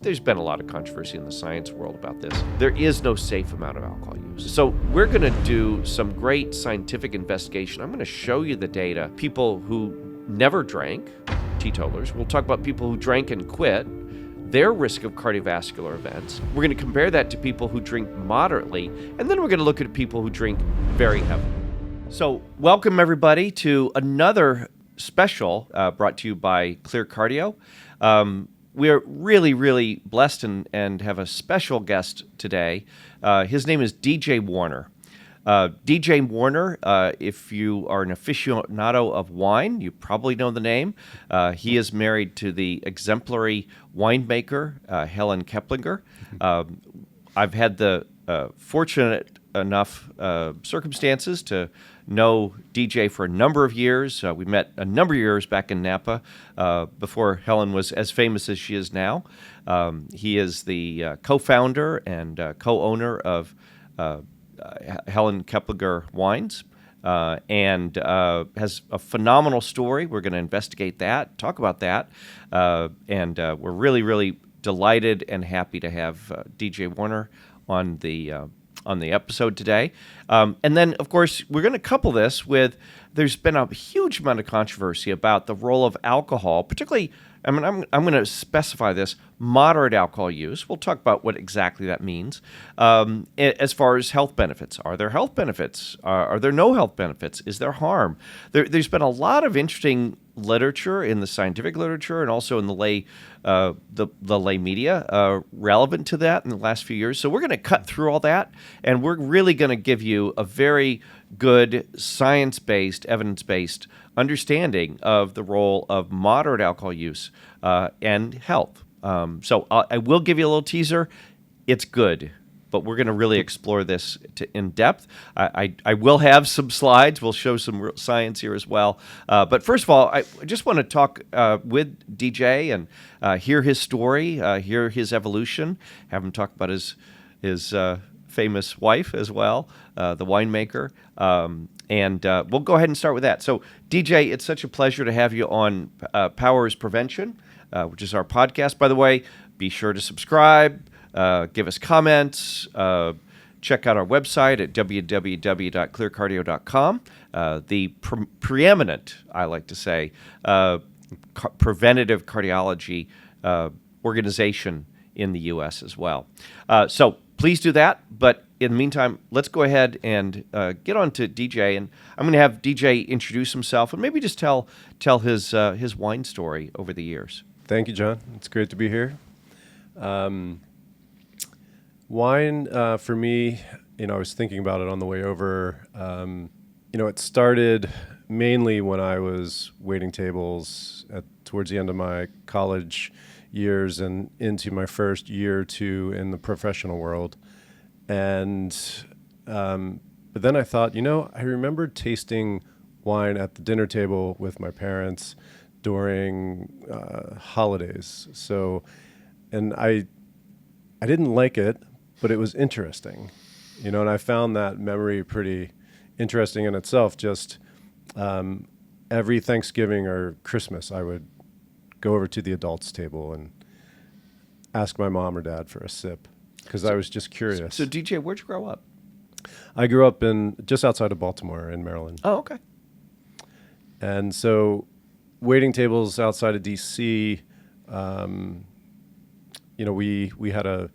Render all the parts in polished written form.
There's been a lot of controversy in the science world about this. There is no safe amount of alcohol use. So we're going to do some great scientific investigation. I'm going to show you the data. People who never drank, teetotalers. We'll talk about people who drank and quit, their risk of cardiovascular events. We're going to compare that to people who drink moderately, and then we're going to look at people who drink very heavily. So welcome everybody to another special brought to you by Clear Cardio. We are really, really blessed and have a special guest today. His name is DJ Warner. DJ Warner, if you are an aficionado of wine, you probably know the name. He is married to the exemplary winemaker, Helen Keplinger. I've had the fortunate enough circumstances to know DJ for a number of years. We met a number of years back in Napa before Helen was as famous as she is now. He is the co-founder and co-owner of Helen Keplinger Wines and has a phenomenal story. We're going to investigate that, talk about that, and we're really, really delighted and happy to have DJ Warner on the episode today. And then, of course, we're going to couple this with, there's been a huge amount of controversy about the role of alcohol, particularly, I'm going to specify this, moderate alcohol use. We'll talk about what exactly that means. As far as health benefits, are there health benefits? Are there no health benefits? Is there harm? There's been a lot of interesting literature in the scientific literature and also in the lay media relevant to that in the last few years. So we're going to cut through all that, and we're really going to give you a very good science-based, evidence-based understanding of the role of moderate alcohol use and health. So I will give you a little teaser. It's good, but we're going to really explore this in depth. I will have some slides. We'll show some real science here as well. But first of all, I just want to talk with DJ and hear his story, hear his evolution, have him talk about his famous wife as well, the winemaker. And we'll go ahead and start with that. So, DJ, it's such a pleasure to have you on Powers Prevention, which is our podcast. By the way, be sure to subscribe, give us comments, check out our website at www.clearcardio.com. The preeminent, I like to say, preventative cardiology organization in the U.S. as well. So please do that. But in the meantime, let's go ahead and get on to DJ. And I'm going to have DJ introduce himself and maybe just tell his wine story over the years. Thank you, John. It's great to be here. Wine, for me, I was thinking about it on the way over. It started mainly when I was waiting tables towards the end of my college years and into my first year or two in the professional world. And but then I thought, I remembered tasting wine at the dinner table with my parents during holidays. So, and I didn't like it, but it was interesting, and I found that memory pretty interesting in itself. Just every Thanksgiving or Christmas, I would go over to the adults table and ask my mom or dad for a sip because I was just curious. So DJ, where'd you grow up? I grew up just outside of Baltimore in Maryland. Oh, okay. And so waiting tables outside of DC, we had a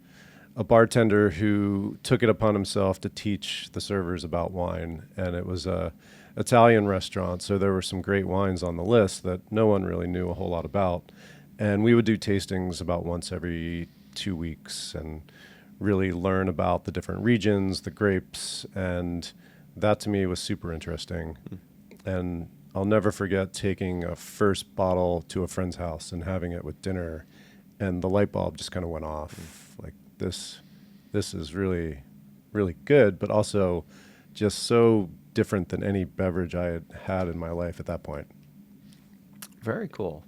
bartender who took it upon himself to teach the servers about wine, and it was a Italian restaurant, so there were some great wines on the list that no one really knew a whole lot about. And we would do tastings about once every 2 weeks and really learn about the different regions, the grapes, and that to me was super interesting. And I'll never forget taking a first bottle to a friend's house and having it with dinner, and the light bulb just kind of went off. Like, this is really, really good, but also just so different than any beverage I had had in my life at that point. Very cool.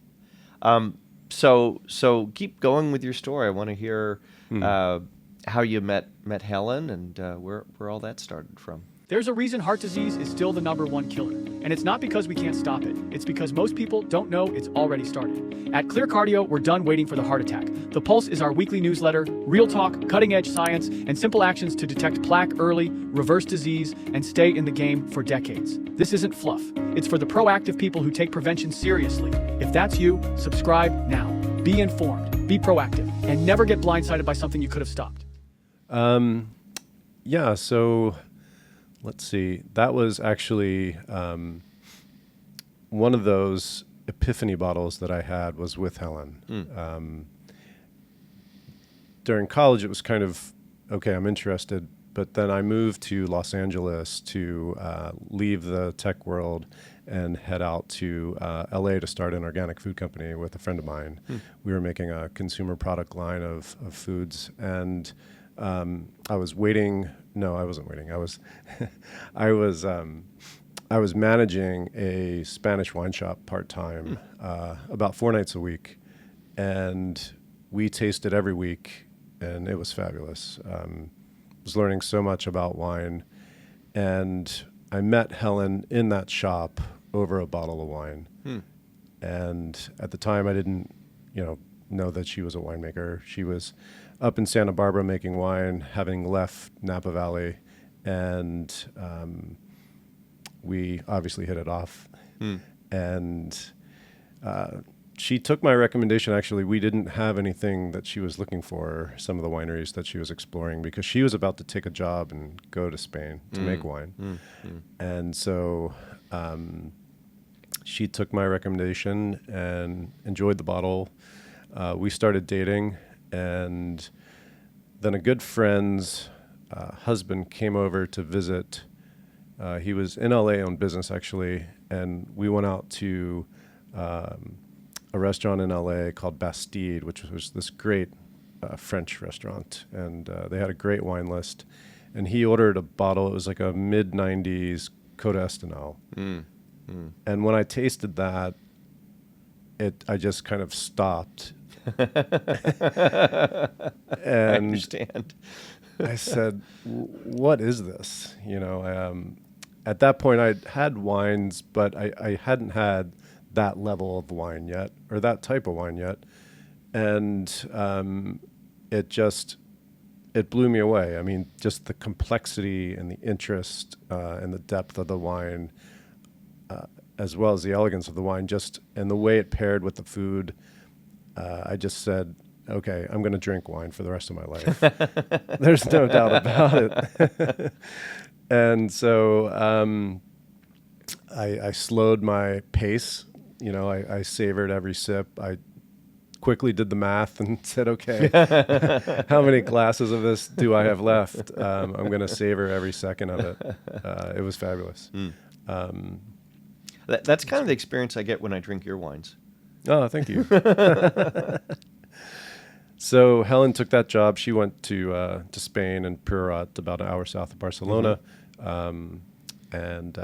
So keep going with your story. I want to hear how you met Helen and where all that started from. There's a reason heart disease is still the #1 killer. And it's not because we can't stop it. It's because most people don't know it's already started. At Clear Cardio, we're done waiting for the heart attack. The Pulse is our weekly newsletter, real talk, cutting-edge science, and simple actions to detect plaque early, reverse disease, and stay in the game for decades. This isn't fluff. It's for the proactive people who take prevention seriously. If that's you, subscribe now. Be informed, be proactive, and never get blindsided by something you could have stopped. Yeah, so let's see. That was actually one of those epiphany bottles that I had was with Helen. During college, it was kind of, okay, I'm interested. But then I moved to Los Angeles to leave the tech world and head out to LA to start an organic food company with a friend of mine. We were making a consumer product line of foods. And I was waiting. No, I wasn't waiting. I was, I was managing a Spanish wine shop part-time, about 4 nights a week. And we tasted every week, and it was fabulous. Was learning so much about wine, and I met Helen in that shop over a bottle of wine. And at the time, I didn't, know that she was a winemaker. She was up in Santa Barbara making wine, having left Napa Valley, and we obviously hit it off. And she took my recommendation. Actually, we didn't have anything that she was looking for, some of the wineries that she was exploring, because she was about to take a job and go to Spain to make wine. And so she took my recommendation and enjoyed the bottle. We started dating, and then a good friend's husband came over to visit. He was in LA on business, actually, and we went out to a restaurant in LA called Bastide, which was this great French restaurant, and they had a great wine list. And he ordered a bottle. It was like a mid-90s Côte d'Estanel. And when I tasted that, I just kind of stopped. I understand. I said, "What is this?" At that point, I'd had wines, but I hadn't had that level of wine yet, or that type of wine yet. And it blew me away. I mean, just the complexity and the interest and the depth of the wine, as well as the elegance of the wine, and the way it paired with the food. I just said, okay, I'm going to drink wine for the rest of my life. There's no doubt about it. And so I slowed my pace. I savored every sip. I quickly did the math and said, okay, how many glasses of this do I have left? I'm going to savor every second of it. It was fabulous. That's kind of the experience I get when I drink your wines. Oh, thank you. So Helen took that job. She went to Spain and Priorat, about an hour south of Barcelona. And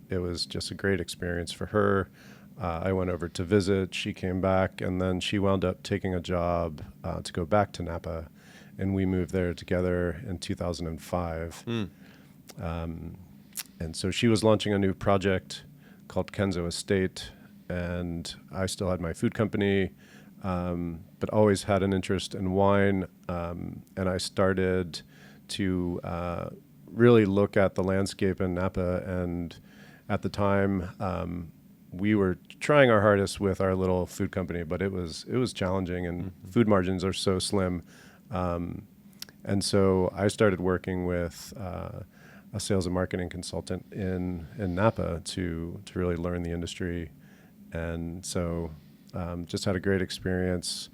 it was just a great experience for her. I went over to visit. She came back, and then she wound up taking a job to go back to Napa, and we moved there together in 2005. And so she was launching a new project called Kenzo Estate, and I still had my food company, but always had an interest in wine. And I started to really look at the landscape in Napa, and at the time, we were trying our hardest with our little food company, but it was challenging, and food margins are so slim. And so I started working with a sales and marketing consultant in Napa to really learn the industry. And so just had a great experience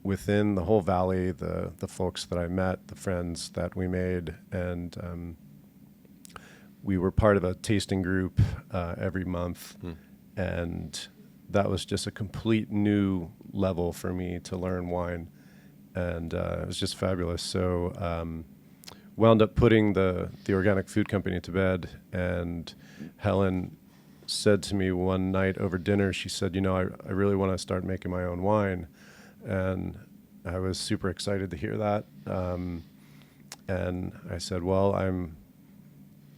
within the whole valley, the folks that I met, the friends that we made, and we were part of a tasting group every month. And that was just a complete new level for me to learn wine. And it was just fabulous. So wound up putting the organic food company to bed. And Helen said to me one night over dinner, she said, I really want to start making my own wine. And I was super excited to hear that. And I said, well, I'm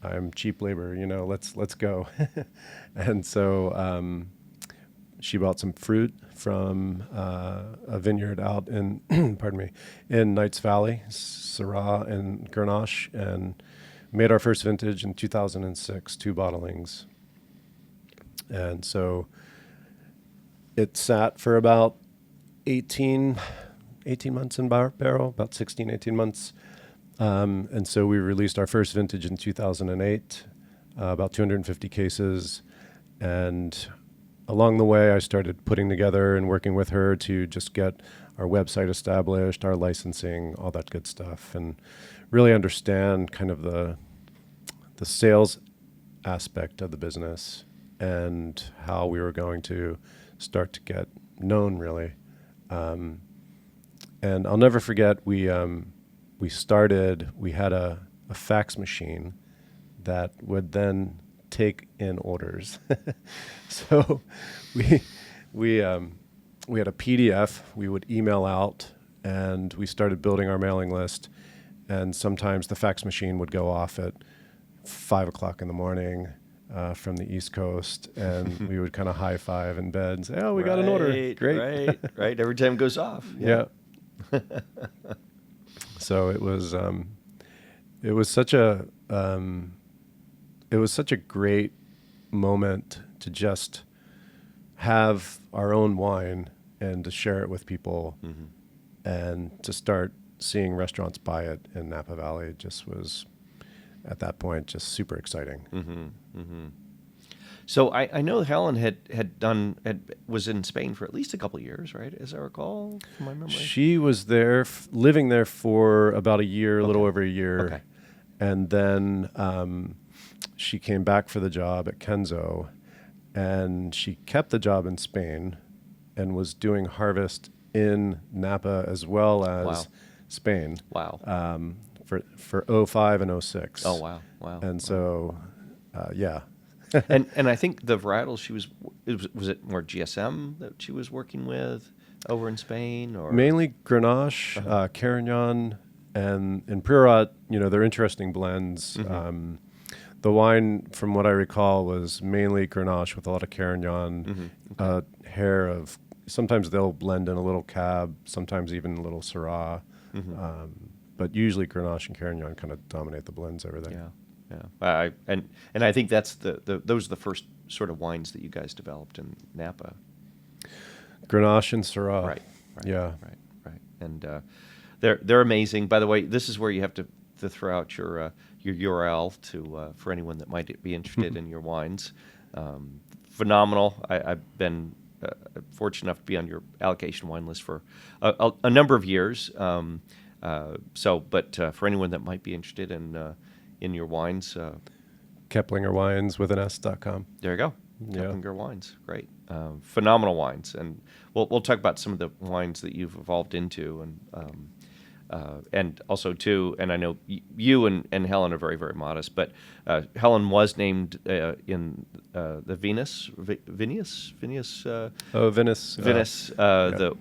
I'm cheap labor, let's go. And so she bought some fruit from a vineyard out in, pardon me, in Knights Valley, Syrah and Grenache, and made our first vintage in 2006, 2 bottlings. And so it sat for about 18 months in barrel, about 16, 18 months. And so we released our first vintage in 2008, about 250 cases. And along the way, I started putting together and working with her to just get our website established, our licensing, all that good stuff, and really understand kind of the sales aspect of the business and how we were going to start to get known, really. And I'll never forget, we had a fax machine that would then take in orders. So we had a PDF we would email out, and we started building our mailing list. And sometimes the fax machine would go off at 5 o'clock in the morning from the East Coast, and we would kind of high five in bed and say, "Oh, we got an order! Great!" Right. Every time it goes off. Yeah. So it was such a great moment to just have our own wine and to share it with people, and to start seeing restaurants buy it in Napa Valley. Just was, at that point, just super exciting. So I know Helen was in Spain for at least a couple of years, right? As I recall, from my memory. She was there, living there for about a year, a little over a year. Okay. And then she came back for the job at Kenzo, and she kept the job in Spain and was doing harvest in Napa as well as Spain. Wow. For 05 and 06. Oh, wow. And so, yeah. and I think the varietal was it more GSM that she was working with over in Spain, or Mainly Grenache, Carignan, and in Priorat, they're interesting blends. The wine, from what I recall, was mainly Grenache with a lot of Carignan, hair of, sometimes they'll blend in a little Cab, sometimes even a little Syrah, but usually Grenache and Carignan kind of dominate the blends over there. Yeah. And I think that's those are the first sort of wines that you guys developed in Napa. Grenache and Syrah. Right. Yeah. Right. And they're amazing. By the way, this is where you have to throw out your URL to for anyone that might be interested in your wines. Phenomenal. I've been fortunate enough to be on your allocation wine list for a number of years. But for anyone that might be interested in your wines, Keplinger Wines with an S.com. there you go. Yeah. Keplinger Wines, great, phenomenal wines, and we'll talk about some of the wines that you've evolved into, and also too. And I know you and Helen are very, very modest, but Helen was named in the Venice. Venice. The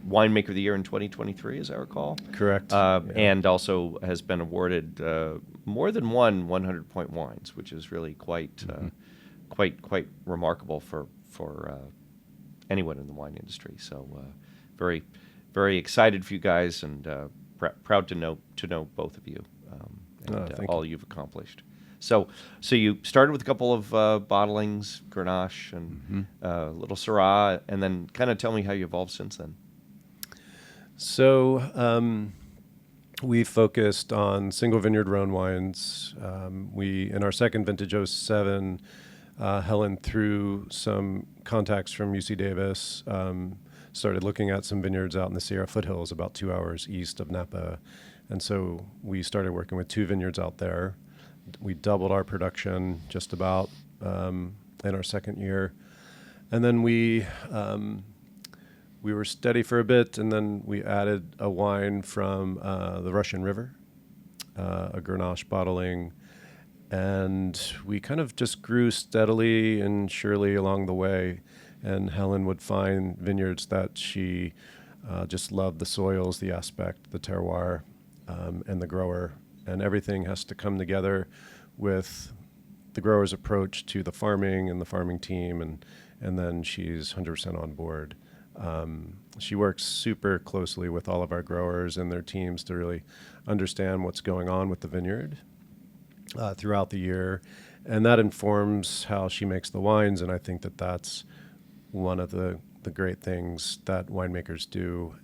winemaker of the year in 2023, as I recall. Correct. And also has been awarded more than 100-point wines, which is really quite remarkable for anyone in the wine industry. So very, very excited for you guys, and proud to know both of you and all you've accomplished. So you started with a couple of bottlings, Grenache and little Syrah, and then kind of tell me how you evolved since then. So we focused on single vineyard Rhone wines. In our second vintage 07, Helen, through some contacts from UC Davis, started looking at some vineyards out in the Sierra foothills about 2 hours east of Napa. And so we started working with 2 vineyards out there. We doubled our production just about in our second year. And then we were steady for a bit, and then we added a wine from the Russian River, a Grenache bottling. And we kind of just grew steadily and surely along the way. And Helen would find vineyards that she just loved, the soils, the aspect, the terroir, and the grower. And everything has to come together with the grower's approach to the farming and the farming team, and then she's 100% on board. She works super closely with all of our growers and their teams to really understand what's going on with the vineyard throughout the year, and that informs how she makes the wines. And I think that that's one of the great things that winemakers do.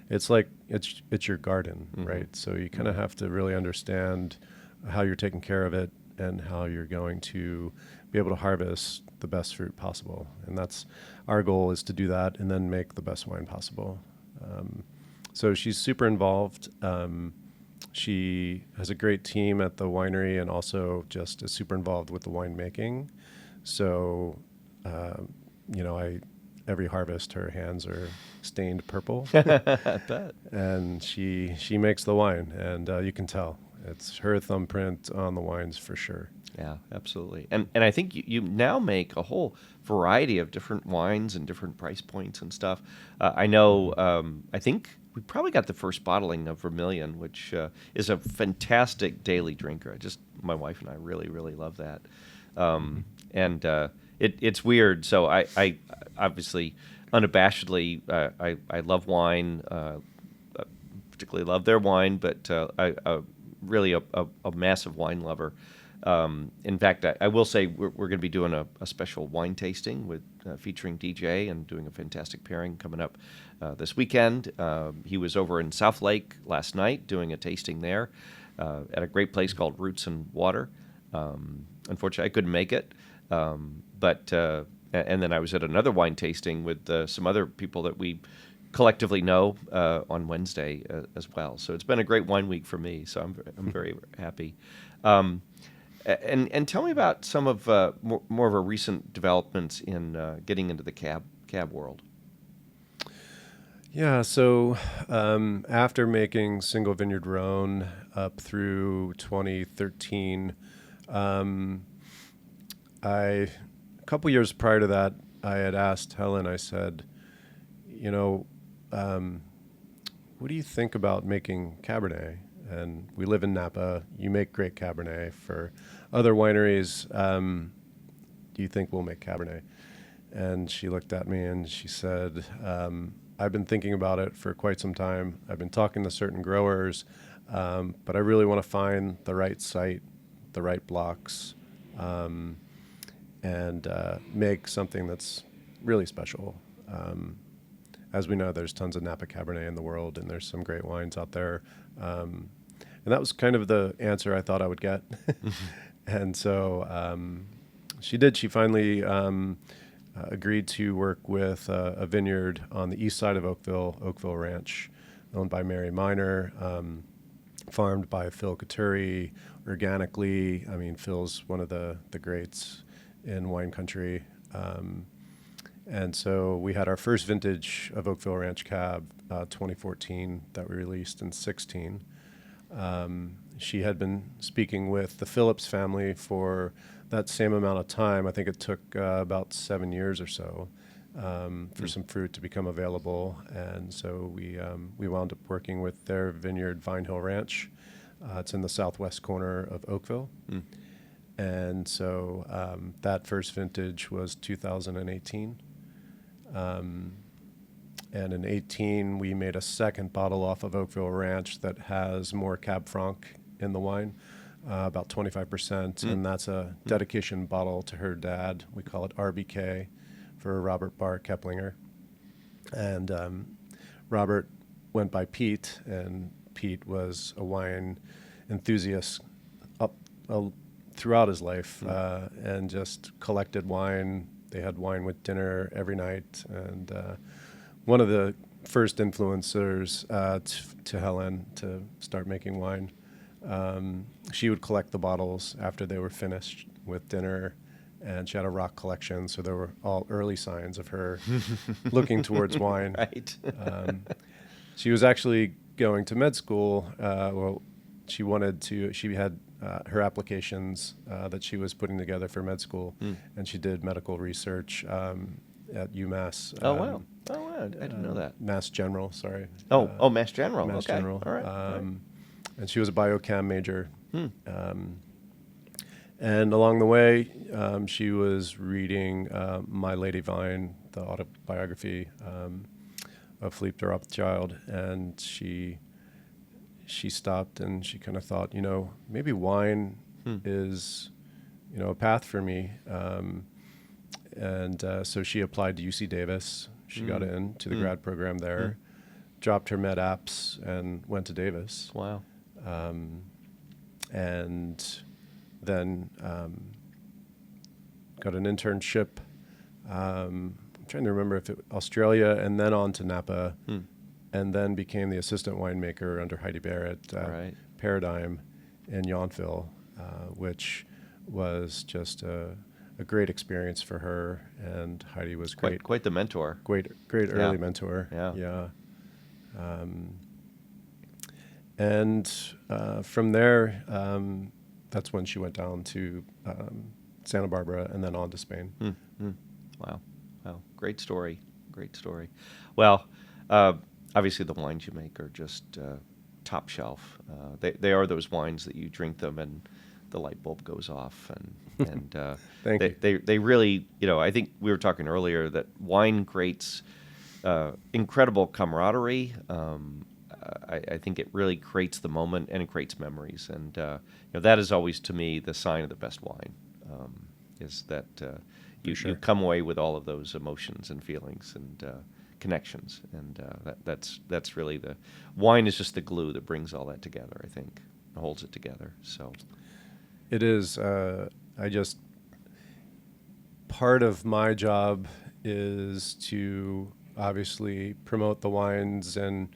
It's like it's your garden, right? So you kind of have to really understand how you're taking care of it and how you're going to be able to harvest the best fruit possible. And that's our goal, is to do that and then make the best wine possible. So she's super involved. She has a great team at the winery and also just is super involved with the winemaking. So, every harvest, her hands are stained purple. I bet. And she makes the wine, and you can tell. It's her thumbprint on the wines for sure. Yeah, absolutely. And I think you now make a whole variety of different wines and different price points and stuff. I know, I think we probably got the first bottling of Vermilion, which is a fantastic daily drinker. My wife and I really, really love that. It's weird. So I obviously, unabashedly, I love wine, particularly love their wine, but I really a massive wine lover. In fact, I will say we're going to be doing a special wine tasting with featuring DJ and doing a fantastic pairing coming up this weekend. He was over in South Lake last night doing a tasting there at a great place called Roots and Water. Unfortunately, I couldn't make it, but and then I was at another wine tasting with some other people that we collectively know on Wednesday as well. So it's been a great wine week for me. So I'm very happy. And tell me about some of more of a recent developments in getting into the cab world. Yeah, so after making Single Vineyard Rhone up through 2013, a couple years prior to that, I had asked Helen, I said, what do you think about making Cabernet? And we live in Napa. You make great Cabernet. For other wineries, do you think we'll make Cabernet? And she looked at me and she said, I've been thinking about it for quite some time. I've been talking to certain growers, but I really want to find the right site, the right blocks, and make something that's really special. As we know, there's tons of Napa Cabernet in the world, and there's some great wines out there. And that was kind of the answer I thought I would get. And so she did. She finally agreed to work with a vineyard on the east side of Oakville Ranch, owned by Mary Miner, farmed by Phil Katuri organically. I mean, Phil's one of the greats in wine country. And so we had our first vintage of Oakville Ranch Cab, 2014, that we released in 2016. She had been speaking with the Phillips family for that same amount of time. I think it took about 7 years or so for some fruit to become available. And so we wound up working with their vineyard, Vine Hill Ranch. It's in the southwest corner of Oakville. And so that first vintage was 2018. And in 18, we made a second bottle off of Oakville Ranch that has more Cab Franc in the wine, about 25%. And that's a dedication bottle to her dad. We call it RBK for Robert Barr Keplinger. And Robert went by Pete, and Pete was a wine enthusiast throughout his life and just collected wine. They had wine with dinner every night. And one of the first influencers to Helen to start making wine. She would collect the bottles after they were finished with dinner, and she had a rock collection, so there were all early signs of her looking towards wine. Right. She was actually going to med school. She had her applications that she was putting together for med school, and she did medical research at UMass. Oh, wow. I didn't know that. Mass General, sorry. Mass General. Mass Okay. General. All right. And she was a biochem major. And along the way, she was reading My Lady Vine, the autobiography of Philippe de Rothschild, and she stopped and she kind of thought, maybe wine is, a path for me. And so she applied to UC Davis. She got into the grad program there, dropped her med apps, and went to Davis. Wow. And then got an internship. I'm trying to remember if it Australia, and then on to Napa, and then became the assistant winemaker under Heidi Barrett at Paradigm in Yountville, which was just a great experience for her. And Heidi was great. Quite the mentor. Great early mentor. Yeah. And from there, that's when she went down to Santa Barbara and then on to Spain. Wow. Great story. Well, obviously the wines you make are just top shelf. They are those wines that you drink them and the light bulb goes off. And Thank you. They really, I think we were talking earlier that wine creates incredible camaraderie. I think it really creates the moment and it creates memories. And that is always, to me, the sign of the best wine, is that you come away with all of those emotions and feelings and connections. And that's really the wine is just the glue that brings all that together, I think, and holds it together. So it is. Part of my job is to obviously promote the wines and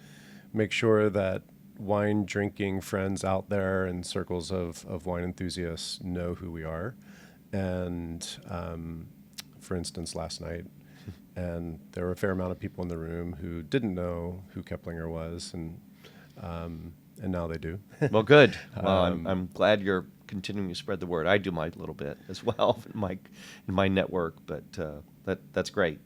make sure that wine drinking friends out there and circles of wine enthusiasts know who we are. And for instance, last night, and there were a fair amount of people in the room who didn't know who Keplinger was, and now they do. Well, good. Well, I'm glad you're continuing to spread the word. I do my little bit as well in my network, but that's great.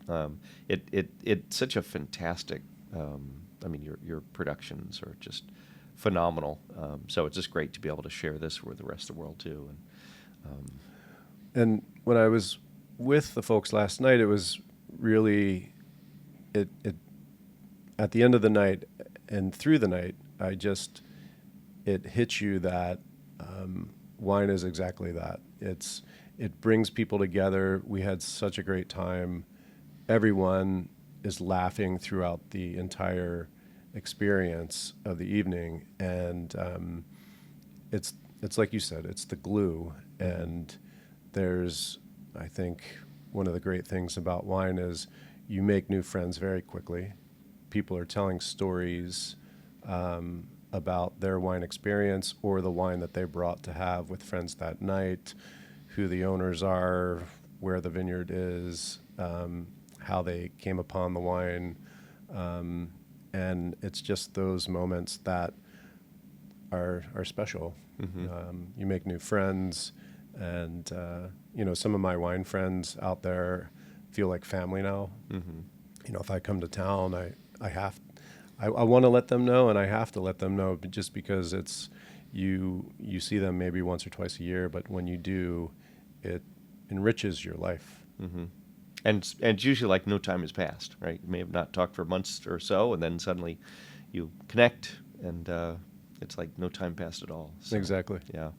It's such a fantastic. Your productions are just phenomenal. So it's just great to be able to share this with the rest of the world too. And when I was with the folks last night, it was really it at the end of the night and through the night, it hits you that wine is exactly that. It brings people together. We had such a great time. Everyone is laughing throughout the entire experience of the evening, and it's like you said, it's the glue. And there's, I think, one of the great things about wine is you make new friends very quickly. People are telling stories about their wine experience or the wine that they brought to have with friends that night, who the owners are, where the vineyard is, how they came upon the wine. And it's just those moments that are special. You make new friends, and some of my wine friends out there feel like family now. If I come to town, I want to let them know, and I have to let them know, just because it's you see them maybe once or twice a year, but when you do, it enriches your life. And it's usually like no time has passed, right? You may have not talked for months or so, and then suddenly you connect, and it's like no time passed at all. So, Exactly. Yeah.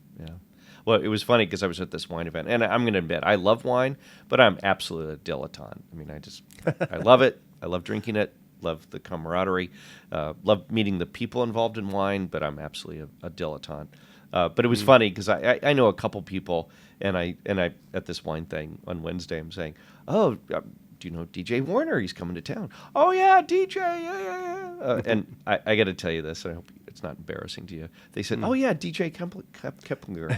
Well, it was funny because I was at this wine event, and I'm going to admit, I love wine, but I'm absolutely a dilettante. I mean, I love it. I love drinking it. Love the camaraderie. Love meeting the people involved in wine, but I'm absolutely a dilettante. But it was funny because I know a couple people, and I at this wine thing on Wednesday, I'm saying, "Oh, do you know DJ Warner? He's coming to town." "Oh yeah, DJ, yeah." And I got to tell you this, and I hope it's not embarrassing to you. They said, "Oh yeah, DJ Keplinger."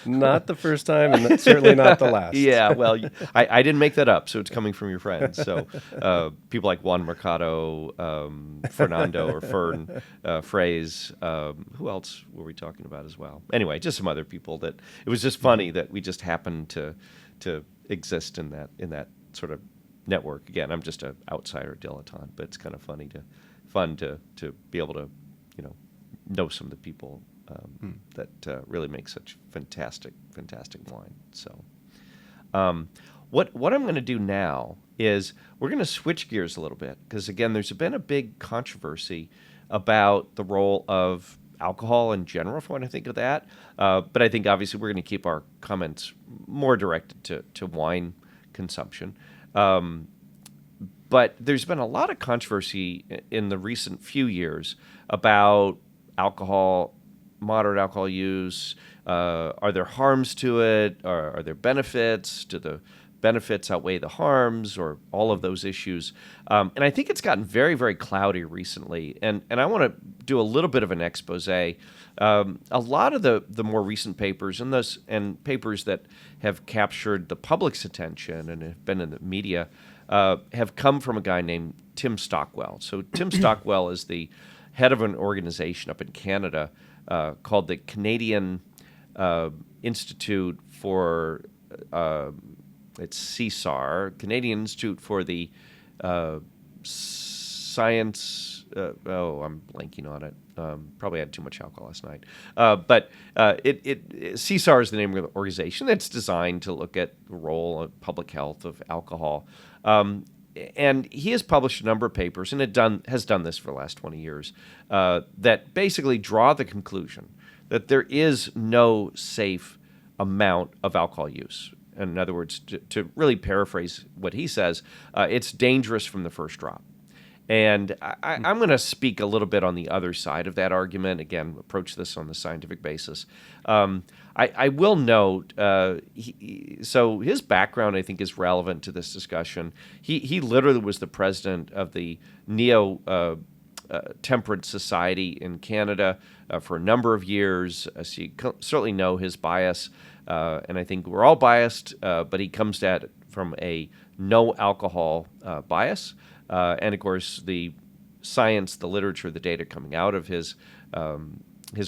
Not the first time, and certainly not the last. Yeah, well, I didn't make that up, so it's coming from your friends. So people like Juan Mercado, Fernando or Fern, Fraze. Who else were we talking about as well? Anyway, just some other people that it was just funny that we just happened to exist in that sort of network. Again, I'm just an outsider dilettante, but it's kind of fun to be able to know some of the people that really makes such fantastic wine. So, what I'm going to do now is we're going to switch gears a little bit because again, there's been a big controversy about the role of alcohol in general when I think of that. But I think obviously we're going to keep our comments more directed to wine consumption. But there's been a lot of controversy in the recent few years about alcohol, moderate alcohol use. Are there harms to it? Are there benefits? Do the benefits outweigh the harms, or all of those issues? And I think it's gotten very, very cloudy recently. And I want to do a little bit of an expose. A lot of the more recent papers and papers that have captured the public's attention and have been in the media have come from a guy named Tim Stockwell. So Tim Stockwell is the head of an organization up in Canada called the Canadian Institute for it's CSAR, Canadian Institute for the Science. I'm blanking on it. Probably had too much alcohol last night. But CSAR is the name of the organization that's designed to look at the role of public health of alcohol. And he has published a number of papers, and has done this for the last 20 years, that basically draw the conclusion that there is no safe amount of alcohol use. In other words, to really paraphrase what he says, it's dangerous from the first drop. And I'm going to speak a little bit on the other side of that argument. Again, approach this on the scientific basis. I will note, so his background, I think, is relevant to this discussion. He literally was the president of the Temperance Society in Canada for a number of years. So you certainly know his bias, and I think we're all biased, but he comes at it from a no alcohol bias. And of course, the science, the literature, the data coming out of his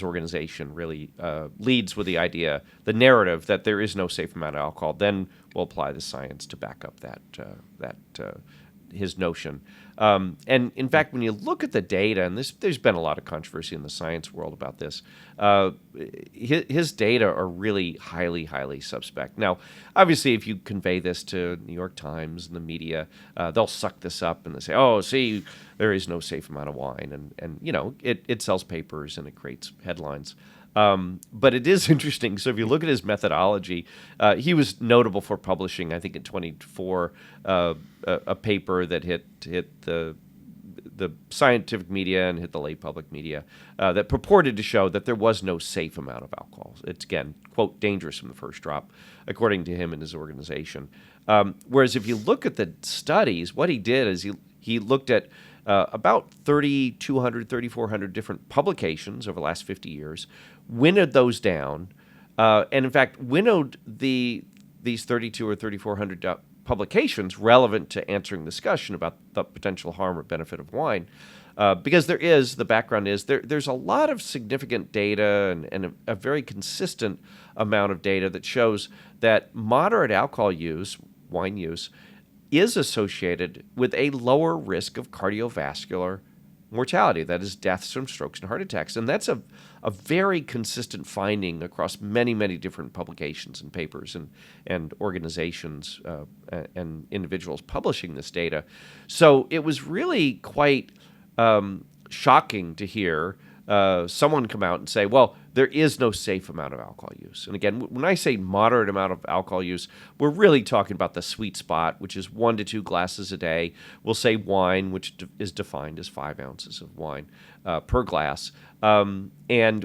organization really leads with the idea, the narrative that there is no safe amount of alcohol. Then we'll apply the science to back up that his notion. And in fact, when you look at the data, and there's been a lot of controversy in the science world about this, his data are really highly, highly suspect. Now, obviously, if you convey this to New York Times and the media, they'll suck this up and they say, oh, see, there is no safe amount of wine. And you know, it sells papers and it creates headlines. But it is interesting. So if you look at his methodology, he was notable for publishing, I think in 2024, a paper that hit the scientific media and hit the lay public media that purported to show that there was no safe amount of alcohol. It's, again, quote, dangerous from the first drop, according to him and his organization. Whereas if you look at the studies, what he did is he looked at about 3,200, 3,400 different publications over the last 50 years, winnowed those down, and in fact winnowed these 32 or 3,400 publications relevant to answering discussion about the potential harm or benefit of wine. Because the background is there's a lot of significant data and a very consistent amount of data that shows that moderate alcohol use, wine use, is associated with a lower risk of cardiovascular mortality, that is, deaths from strokes and heart attacks. And that's a very consistent finding across many, many different publications and papers and organizations and individuals publishing this data. So it was really quite shocking to hear someone come out and say, well, there is no safe amount of alcohol use. And again, when I say moderate amount of alcohol use, we're really talking about the sweet spot, which is 1 to 2 glasses a day. We'll say wine, which is defined as 5 ounces of wine per glass. And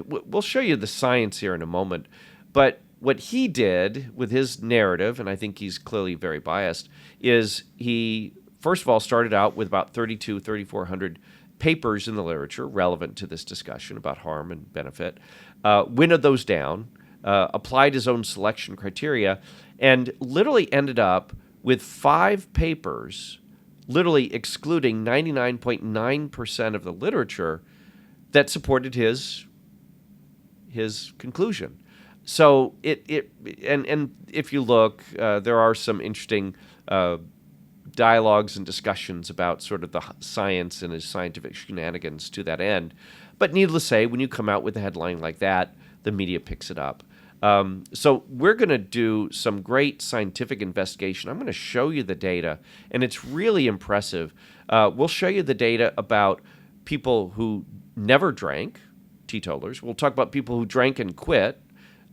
we'll show you the science here in a moment. But what he did with his narrative, and I think he's clearly very biased, is he, first of all, started out with about 3,400 papers in the literature relevant to this discussion about harm and benefit, winnowed those down, applied his own selection criteria, and literally ended up with 5 papers, literally excluding 99.9% of the literature that supported his conclusion. So and if you look, there are some interesting dialogues and discussions about sort of the science and his scientific shenanigans to that end. But needless to say, when you come out with a headline like that, the media picks it up. So we're going to do some great scientific investigation. I'm going to show you the data, and it's really impressive. We'll show you the data about people who never drank, teetotalers. We'll talk about people who drank and quit,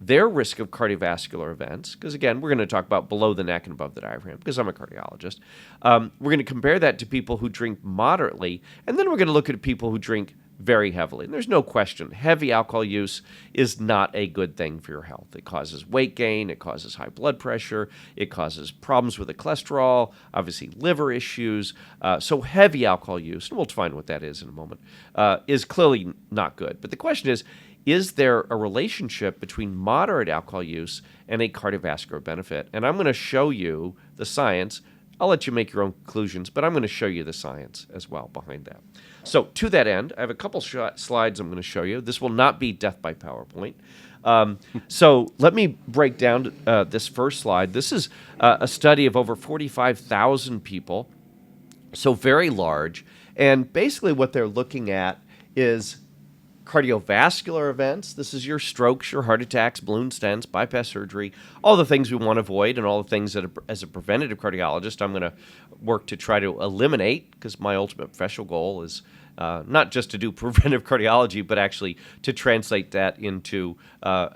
their risk of cardiovascular events, because again, we're going to talk about below the neck and above the diaphragm, because I'm a cardiologist. We're going to compare that to people who drink moderately, and then we're going to look at people who drink very heavily. And there's no question, heavy alcohol use is not a good thing for your health. It causes weight gain, it causes high blood pressure, it causes problems with the cholesterol, obviously liver issues. So heavy alcohol use, and we'll define what that is in a moment, is clearly not good. But the question is there a relationship between moderate alcohol use and a cardiovascular benefit? And I'm going to show you the science. I'll let you make your own conclusions, but I'm going to show you the science as well behind that. So to that end, I have a couple slides I'm going to show you. This will not be death by PowerPoint. So let me break down this first slide. This is a study of over 45,000 people, so very large. And basically what they're looking at is cardiovascular events. This is your strokes, your heart attacks, balloon stents, bypass surgery, all the things we want to avoid and all the things that, as a preventative cardiologist, I'm going to work to try to eliminate, because my ultimate professional goal is not just to do preventive cardiology, but actually to translate that into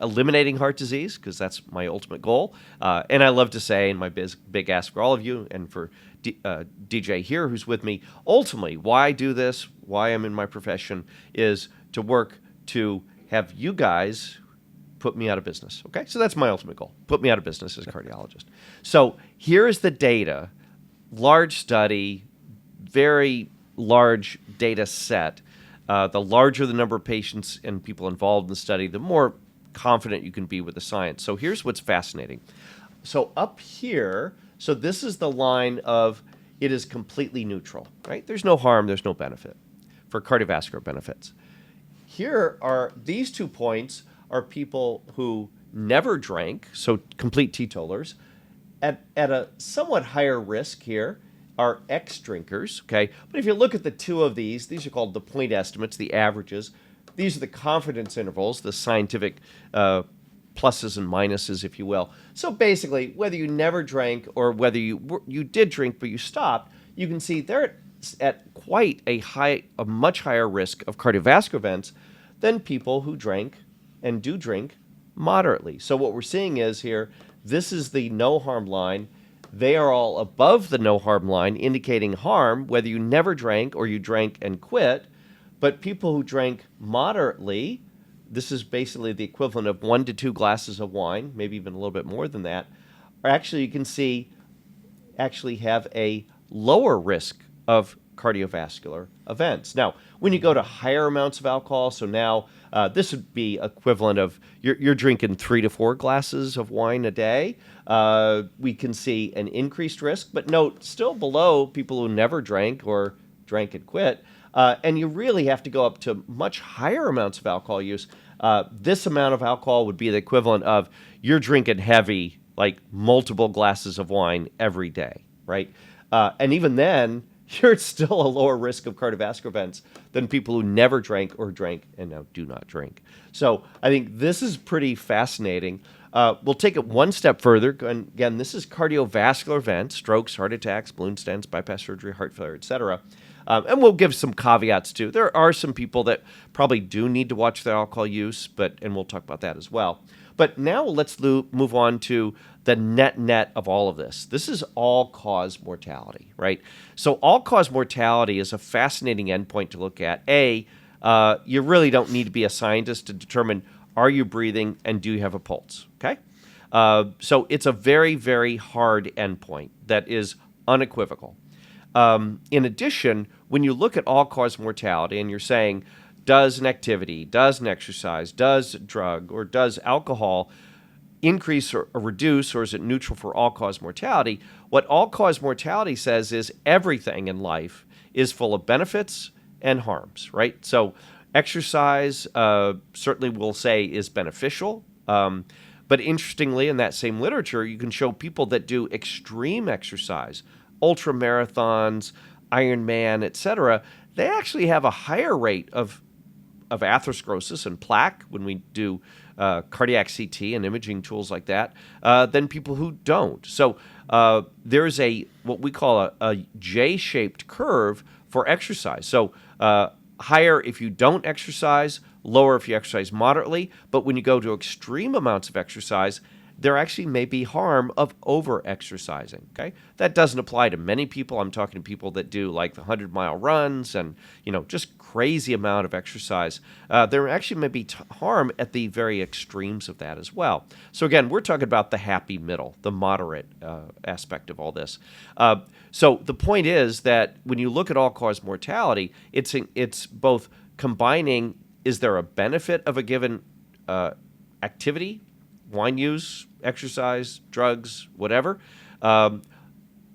eliminating heart disease, because that's my ultimate goal. And I love to say, and my big ask for all of you and for DJ here who's with me, ultimately, why I do this, why I'm in my profession, is to work to have you guys put me out of business. Okay, so that's my ultimate goal, put me out of business as a cardiologist. So here is the data, large study, very large data set. The larger the number of patients and people involved in the study, the more confident you can be with the science. So here's what's fascinating. So up here, so this is the line of it is completely neutral, right? There's no harm, there's no benefit for cardiovascular benefits. Here are these 2 points are people who never drank, so complete teetotalers. At a somewhat higher risk here are ex-drinkers, okay? But if you look at the 2 of these are called the point estimates, the averages. These are the confidence intervals, the scientific pluses and minuses, if you will. So basically, whether you never drank or whether you did drink but you stopped, you can see they're at quite a much higher risk of cardiovascular events than people who drank and do drink moderately. So what we're seeing is here, this is the no harm line. They are all above the no harm line, indicating harm, whether you never drank or you drank and quit. But people who drank moderately, this is basically the equivalent of 1 to 2 glasses of wine, maybe even a little bit more than that, or actually you can see actually have a lower risk of cardiovascular events. Now, when you go to higher amounts of alcohol, so now this would be equivalent of you're drinking 3 to 4 glasses of wine a day, we can see an increased risk, but note, still below people who never drank or drank and quit. And you really have to go up to much higher amounts of alcohol use. This amount of alcohol would be the equivalent of you're drinking heavy, like multiple glasses of wine every day, right? And even then, you're still a lower risk of cardiovascular events than people who never drank or drank and now do not drink. So I think this is pretty fascinating. We'll take it one step further. And again, this is cardiovascular events, strokes, heart attacks, balloon stents, bypass surgery, heart failure, etc. And we'll give some caveats too. There are some people that probably do need to watch their alcohol use, and we'll talk about that as well. But now let's move on to the net of all of this. This is all-cause mortality, right? So all-cause mortality is a fascinating endpoint to look at. You really don't need to be a scientist to determine, are you breathing and do you have a pulse, okay? So it's a very, very hard endpoint that is unequivocal. In addition, when you look at all-cause mortality and you're saying, does an activity, does an exercise, does a drug, or does alcohol increase or reduce, or is it neutral for all-cause mortality? What all-cause mortality says is everything in life is full of benefits and harms, right? So exercise certainly we'll say is beneficial, but interestingly, in that same literature, you can show people that do extreme exercise, ultra marathons, Ironman, etc., they actually have a higher rate of atherosclerosis and plaque when we do cardiac CT and imaging tools like that than people who don't. So there's what we call a J-shaped curve for exercise. So higher if you don't exercise, lower if you exercise moderately. But when you go to extreme amounts of exercise, there actually may be harm of over-exercising, okay? That doesn't apply to many people. I'm talking to people that do like the 100-mile runs and, just crazy amount of exercise. There actually may be harm at the very extremes of that as well. So again, we're talking about the happy middle, the moderate aspect of all this. So the point is that when you look at all-cause mortality, it's both combining, is there a benefit of a given activity, wine use, exercise, drugs, whatever.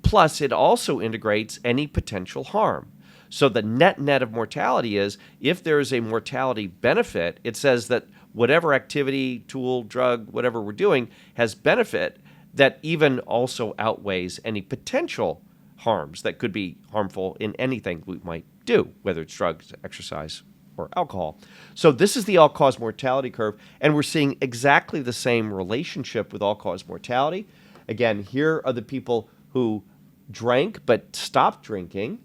Plus, it also integrates any potential harm. So the net of mortality is, if there is a mortality benefit, it says that whatever activity, tool, drug, whatever we're doing has benefit that even also outweighs any potential harms that could be harmful in anything we might do, whether it's drugs, exercise, or alcohol. So this is the all-cause mortality curve, and we're seeing exactly the same relationship with all-cause mortality. Again, here are the people who drank but stopped drinking,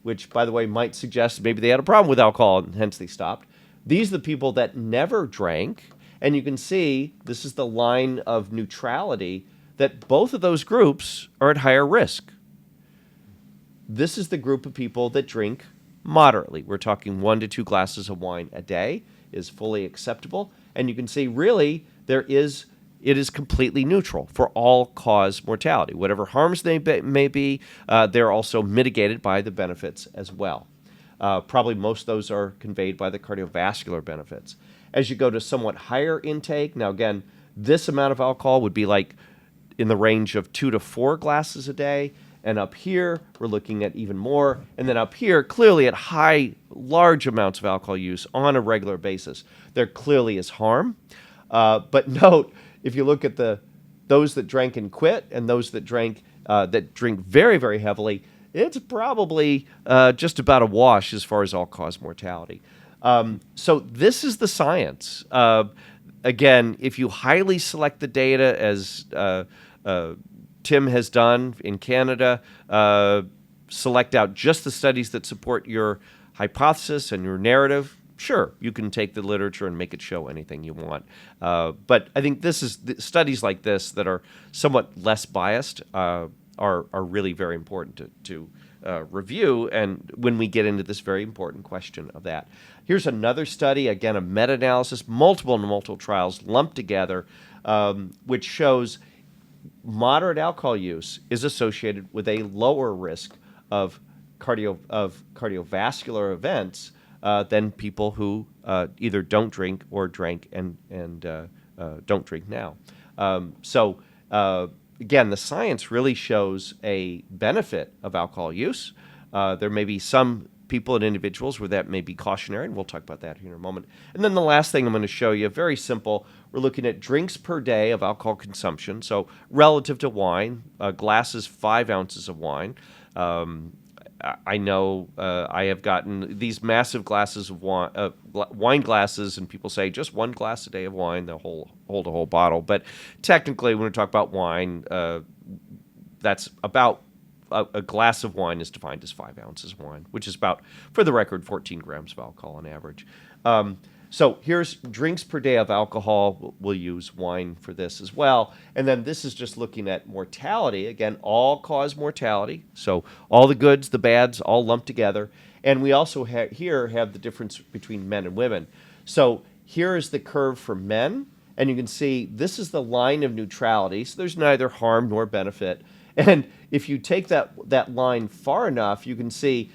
which, by the way, might suggest maybe they had a problem with alcohol and hence they stopped. These are the people that never drank, and you can see this is the line of neutrality, that both of those groups are at higher risk. This is the group of people that drink moderately. We're talking 1 to 2 glasses of wine a day is fully acceptable. And you can see really it is completely neutral for all-cause mortality. Whatever harms they may be, they're also mitigated by the benefits as well. Probably most of those are conveyed by the cardiovascular benefits. As you go to somewhat higher intake, now again, this amount of alcohol would be like in the range of 2 to 4 glasses a day. And up here, we're looking at even more. And then up here, clearly at large amounts of alcohol use on a regular basis, there clearly is harm. But note, if you look at those that drank and quit and those that drink very, very heavily, it's probably just about a wash as far as all-cause mortality. So this is the science. Again, if you highly select the data as Tim has done in Canada, select out just the studies that support your hypothesis and your narrative, sure, you can take the literature and make it show anything you want. But I think studies like this that are somewhat less biased are really very important to review, and when we get into this very important question of that. Here's another study, again, a meta-analysis, multiple trials lumped together, which shows moderate alcohol use is associated with a lower risk of cardiovascular events than people who either don't drink or drank and don't drink now. So again, the science really shows a benefit of alcohol use. There may be some people and individuals where that may be cautionary, and we'll talk about that here in a moment. And then the last thing I'm going to show you, very simple, we're looking at drinks per day of alcohol consumption. So relative to wine, a glass is 5 ounces of wine. I know I have gotten these massive glasses of wine glasses, and people say just 1 glass a day of wine, they'll hold a whole bottle. But technically, when we talk about wine, that's about a glass of wine is defined as 5 ounces of wine, which is about, for the record, 14 grams of alcohol on average. So here's drinks per day of alcohol. We'll use wine for this as well. And then this is just looking at mortality. Again, all-cause mortality. So all the goods, the bads, all lumped together. And we also here have the difference between men and women. So here is the curve for men. And you can see this is the line of neutrality. So there's neither harm nor benefit. And if you take that line far enough, you can see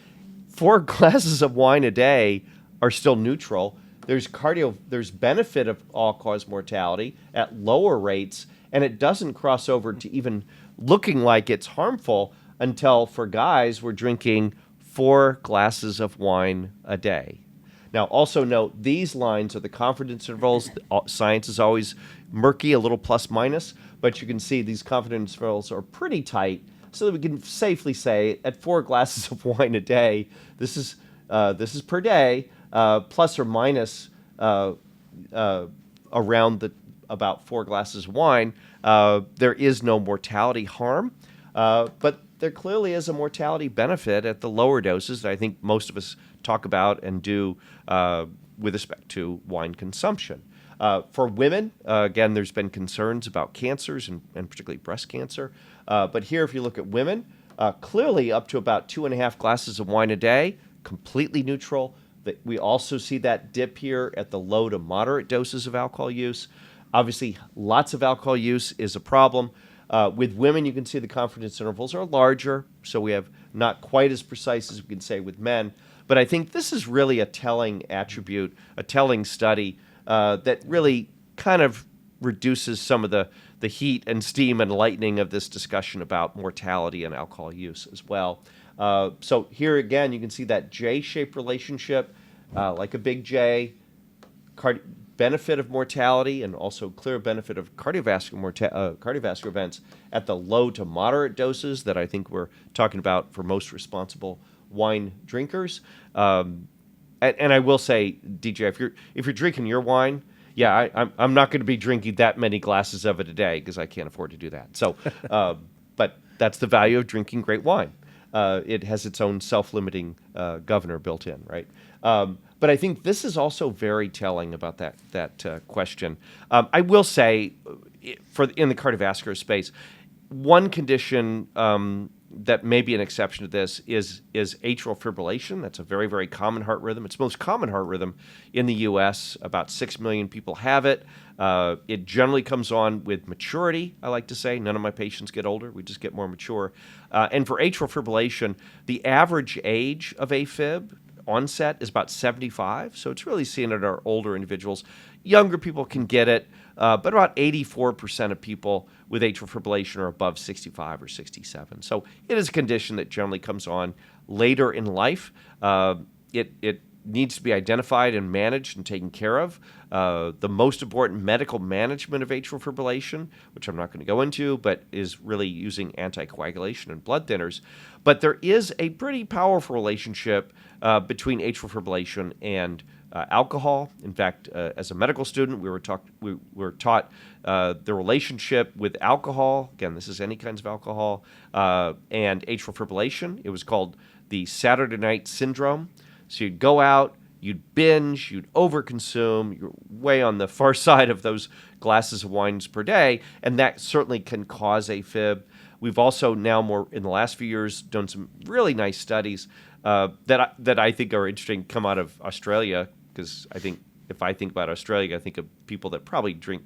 4 glasses of wine a day are still neutral. There's benefit of all-cause mortality at lower rates, and it doesn't cross over to even looking like it's harmful until, for guys, we're drinking 4 glasses of wine a day. Now, also note, these lines are the confidence intervals. Science is always murky, a little plus minus, but you can see these confidence intervals are pretty tight. so that we can safely say at 4 glasses of wine a day, this is per day, plus or minus around about 4 glasses of wine, there is no mortality harm, but there clearly is a mortality benefit at the lower doses that I think most of us talk about and do with respect to wine consumption. For women, again, there's been concerns about cancers and particularly breast cancer. But here, if you look at women, clearly up to about 2.5 glasses of wine a day, completely neutral. We also see that dip here at the low to moderate doses of alcohol use. Obviously, lots of alcohol use is a problem. With women, you can see the confidence intervals are larger, so we have not quite as precise as we can say with men. But I think this is really a telling attribute, a telling study that really kind of reduces some of the heat and steam and lightning of this discussion about mortality and alcohol use as well. So here again, you can see that J-shaped relationship, like a big J, benefit of mortality and also clear benefit of cardiovascular events at the low to moderate doses that I think we're talking about for most responsible wine drinkers. And I will say, DJ, if you're drinking your wine, yeah, I'm not going to be drinking that many glasses of it a day because I can't afford to do that. So, but that's the value of drinking great wine. It has its own self-limiting governor built in, right? But I think this is also very telling about that question. I will say, in the cardiovascular space, one condition that may be an exception to this is atrial fibrillation. That's a very, very common heart rhythm. It's the most common heart rhythm in the U.S. About 6 million people have it. It generally comes on with maturity, I like to say. None of my patients get older. We just get more mature. And for atrial fibrillation, the average age of AFib onset is about 75. So it's really seen in our older individuals. Younger people can get it, but about 84% of people with atrial fibrillation are above 65 or 67. So it is a condition that generally comes on later in life. It needs to be identified and managed and taken care of. The most important medical management of atrial fibrillation, which I'm not going to go into, but is really using anticoagulation and blood thinners. But there is a pretty powerful relationship between atrial fibrillation and alcohol. In fact, as a medical student, we were taught the relationship with alcohol. Again, this is any kinds of alcohol and atrial fibrillation. It was called the Saturday night syndrome. So you'd go out, you'd binge, you'd overconsume. You're way on the far side of those glasses of wines per day, and that certainly can cause AFib. We've also now more in the last few years done some really nice studies that I think are interesting come out of Australia, because I think if I think about Australia, I think of people that probably drink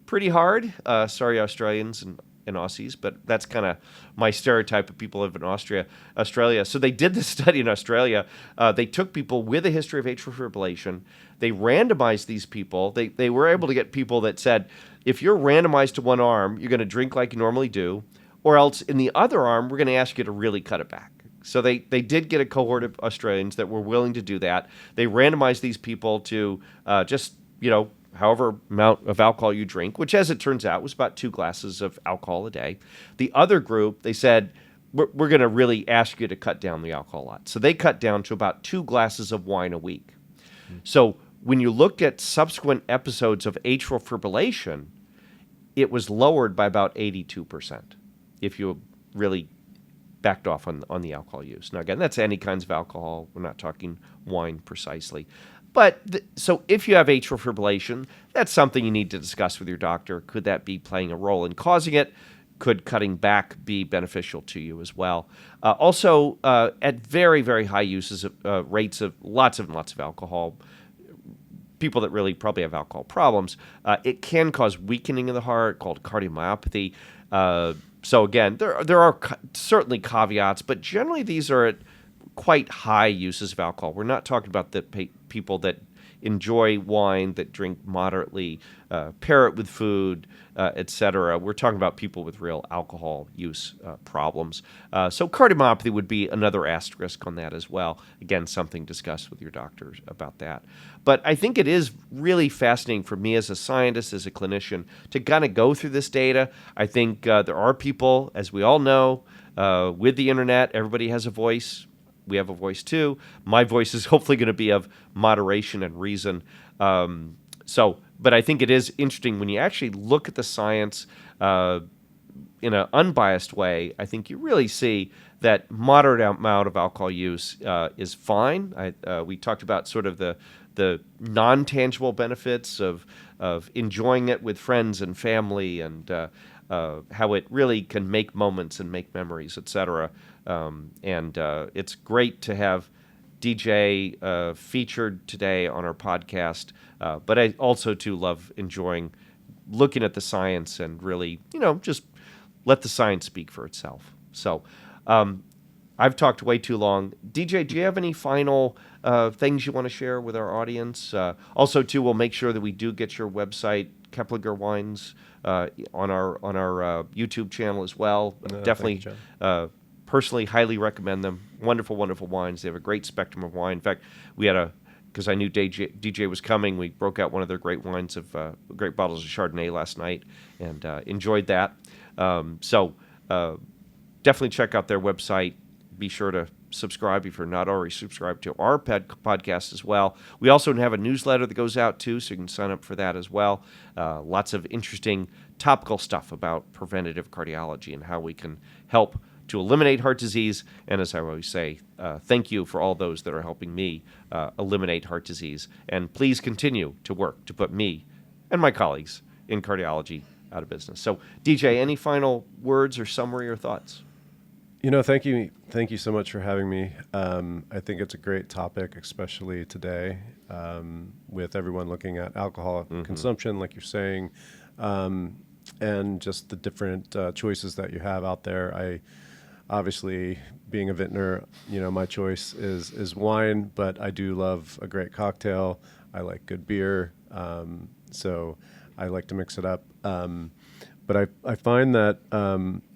pretty hard. Sorry, Australians and Aussies, but that's kind of my stereotype of people who live in Australia. So they did this study in Australia. They took people with a history of atrial fibrillation. They randomized these people. They were able to get people that said, if you're randomized to one arm, you're going to drink like you normally do, or else in the other arm, we're going to ask you to really cut it back. So they did get a cohort of Australians that were willing to do that. They randomized these people to however amount of alcohol you drink, which as it turns out was about 2 glasses of alcohol a day. The other group, they said, we're going to really ask you to cut down the alcohol a lot. So they cut down to about 2 glasses of wine a week. Mm-hmm. So when you looked at subsequent episodes of atrial fibrillation, it was lowered by about 82% if you really backed off on the alcohol use. Now, again, that's any kinds of alcohol. We're not talking wine precisely. But so if you have atrial fibrillation, that's something you need to discuss with your doctor. Could that be playing a role in causing it? Could cutting back be beneficial to you as well? Also, at very, very high uses of rates of lots and lots of alcohol, people that really probably have alcohol problems, it can cause weakening of the heart called cardiomyopathy. So again, there are certainly caveats, but generally these are at quite high uses of alcohol. We're not talking about the people that enjoy wine, that drink moderately, pair it with food, etc. We're talking about people with real alcohol use problems. So cardiomyopathy would be another asterisk on that as well. Again, something discussed with your doctors about that. But I think it is really fascinating for me as a scientist, as a clinician, to kind of go through this data. I think there are people, as we all know, with the internet, everybody has a voice. We have a voice too. My voice is hopefully going to be of moderation and reason. But I think it is interesting when you actually look at the science in an unbiased way. I think you really see that moderate amount of alcohol use is fine. We talked about sort of the non-tangible benefits of enjoying it with friends and family, and how it really can make moments and make memories, etc. It's great to have DJ featured today on our podcast, but I also too love enjoying looking at the science and really, just let the science speak for itself. So I've talked way too long. DJ, do you have any final things you want to share with our audience? Also, too, we'll make sure that we do get your website, Keplinger Wines, on our YouTube channel as well. Definitely, thank you, personally, highly recommend them. Wonderful, wonderful wines. They have a great spectrum of wine. In fact, we had because I knew DJ was coming, we broke out one of their great wines of great bottles of Chardonnay last night, and enjoyed that. Definitely check out their website. Be sure to subscribe if you're not already subscribed to our podcast as well. We also have a newsletter that goes out too, so you can sign up for that as well. Lots of interesting topical stuff about preventative cardiology and how we can help to eliminate heart disease. And as I always say, thank you for all those that are helping me eliminate heart disease. And please continue to work to put me and my colleagues in cardiology out of business. So, DJ, any final words or summary or thoughts? Thank you so much for having me. I think it's a great topic, especially today, with everyone looking at alcohol consumption, like you're saying, and just the different choices that you have out there. Obviously, being a vintner, my choice is wine, but I do love a great cocktail. I like good beer, so I like to mix it up. But I find that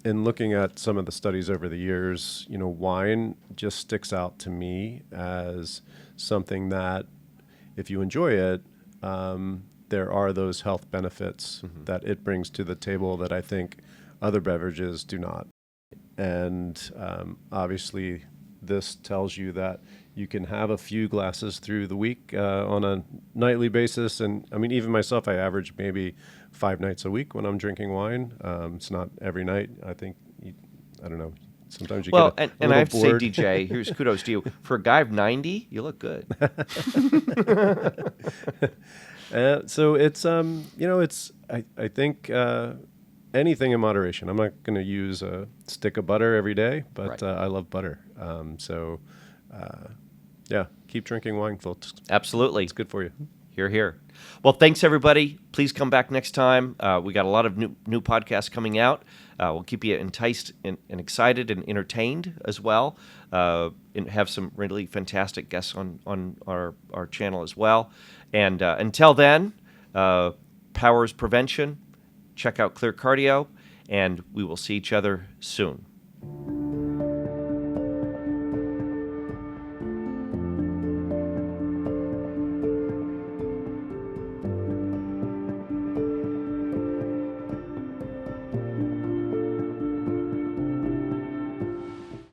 in looking at some of the studies over the years, wine just sticks out to me as something that, if you enjoy it, there are those health benefits that it brings to the table that I think other beverages do not. And obviously, this tells you that you can have a few glasses through the week on a nightly basis. And I mean, even myself, I average maybe 5 nights a week when I'm drinking wine. It's not every night. I think, I don't know, sometimes you get a and I have bored. to say, DJ, here's kudos to you. For a guy of 90, you look good. So it's, I think anything in moderation. I'm not going to use a stick of butter every day, but Right. I love butter. Yeah, keep drinking wine, folks. Absolutely. It's good for you. Hear, hear. Well, thanks, everybody. Please come back next time. We got a lot of new podcasts coming out. We'll keep you enticed and excited and entertained as well, and have some really fantastic guests on our channel as well. And until then, powers prevention. Check out Clear Cardio, and we will see each other soon.